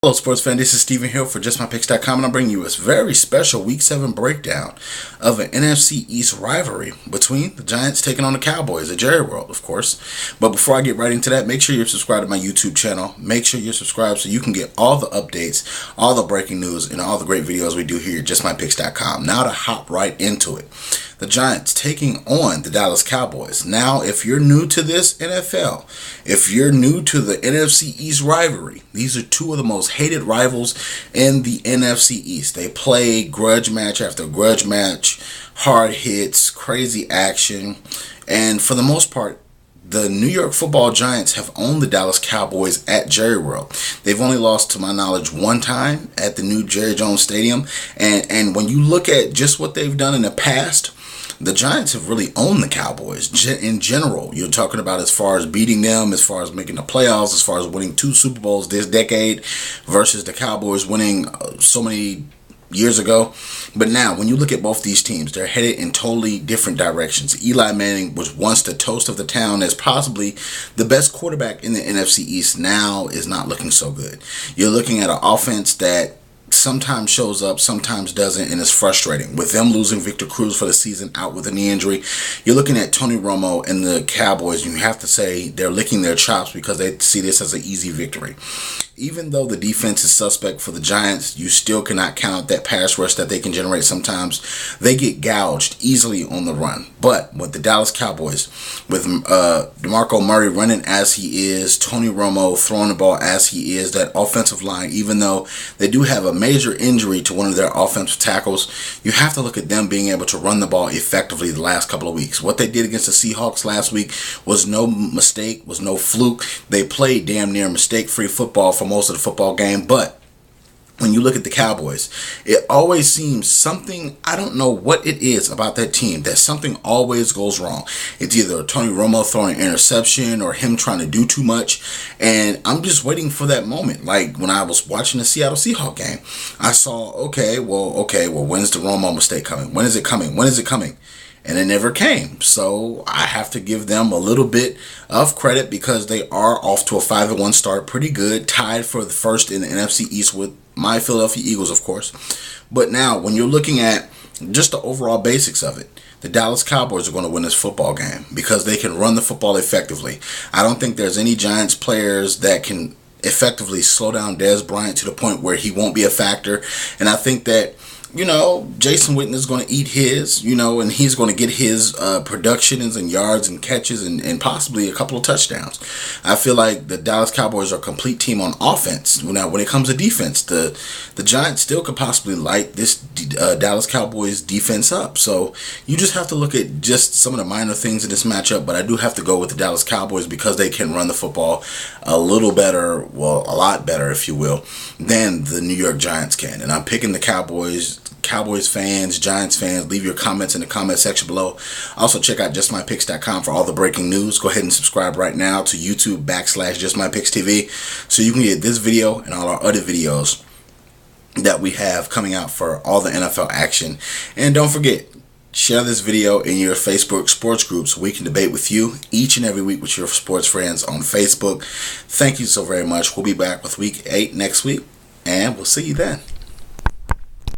Hello sports fan, this is Steven Hill for JustMyPicks.com, and I'm bringing you a very special Week 7 breakdown of an NFC East rivalry between the Giants taking on the Cowboys at Jerry World, of course. But before I get right into that, make sure you're subscribed to my YouTube channel. Make sure you're subscribed so you can get all the updates, all the breaking news, and all the great videos we do here at JustMyPicks.com. Now to hop right into it. The Giants taking on the Dallas Cowboys. Now, if you're new to this NFL, if you're new to the NFC East rivalry, these are two of the most hated rivals in the NFC East. They play grudge match after grudge match, hard hits, crazy action, and for the most part, the New York Football Giants have owned the Dallas Cowboys at Jerry World. They've only lost, to my knowledge, one time at the new Jerry Jones Stadium, and when you look at just what they've done in the past, the Giants have really owned the Cowboys in general. You're talking about as far as beating them, as far as making the playoffs, as far as winning 2 Super Bowls this decade versus the Cowboys winning so many years ago. But now, when you look at both these teams, they're headed in totally different directions. Eli Manning was once the toast of the town as possibly the best quarterback in the NFC East. Now is not looking so good. You're looking at an offense that sometimes shows up, sometimes doesn't, and it's frustrating. With them losing Victor Cruz for the season out with a knee injury, you're looking at Tony Romo and the Cowboys, and you have to say they're licking their chops because they see this as an easy victory. Even though the defense is suspect for the Giants, you still cannot count that pass rush that they can generate sometimes. They get gouged easily on the run. But with the Dallas Cowboys, with DeMarco Murray running as he is, Tony Romo throwing the ball as he is, that offensive line, even though they do have a major injury to one of their offensive tackles, you have to look at them being able to run the ball effectively the last couple of weeks. What they did against the Seahawks last week was no mistake, was no fluke. They played damn near mistake-free football for most of the football game, but when you look at the Cowboys, it always seems something, I don't know what it is about that team, that something always goes wrong. It's either Tony Romo throwing an interception or him trying to do too much, and I'm just waiting for that moment. Like when I was watching the Seattle Seahawks game, I saw, okay, well, when's the Romo mistake coming? When is it coming? When is it coming? And it never came. So I have to give them a little bit of credit because they are off to a 5-1 start, pretty good, tied for the first in the NFC East with my Philadelphia Eagles, of course. But now, when you're looking at just the overall basics of it, the Dallas Cowboys are going to win this football game because they can run the football effectively. I don't think there's any Giants players that can effectively slow down Dez Bryant to the point where he won't be a factor. And I think that, Jason Witten is going to eat his, and he's going to get his productions and yards and catches and possibly a couple of touchdowns. I feel like the Dallas Cowboys are a complete team on offense. Now, when it comes to defense, the Giants still could possibly light this Dallas Cowboys defense up. So you just have to look at just some of the minor things in this matchup, but I do have to go with the Dallas Cowboys because they can run the football a little better, well, a lot better, if you will, than the New York Giants can. And I'm picking the Cowboys. Cowboys fans, Giants fans, leave your comments in the comment section below. Also, check out JustMyPicks.com for all the breaking news. Go ahead and subscribe right now to YouTube.com/JustMyPicksTV so you can get this video and all our other videos that we have coming out for all the NFL action. And don't forget, share this video in your Facebook sports groups so we can debate with you each and every week with your sports friends on Facebook. Thank you so very much. We'll be back with Week 8 next week, and we'll see you then.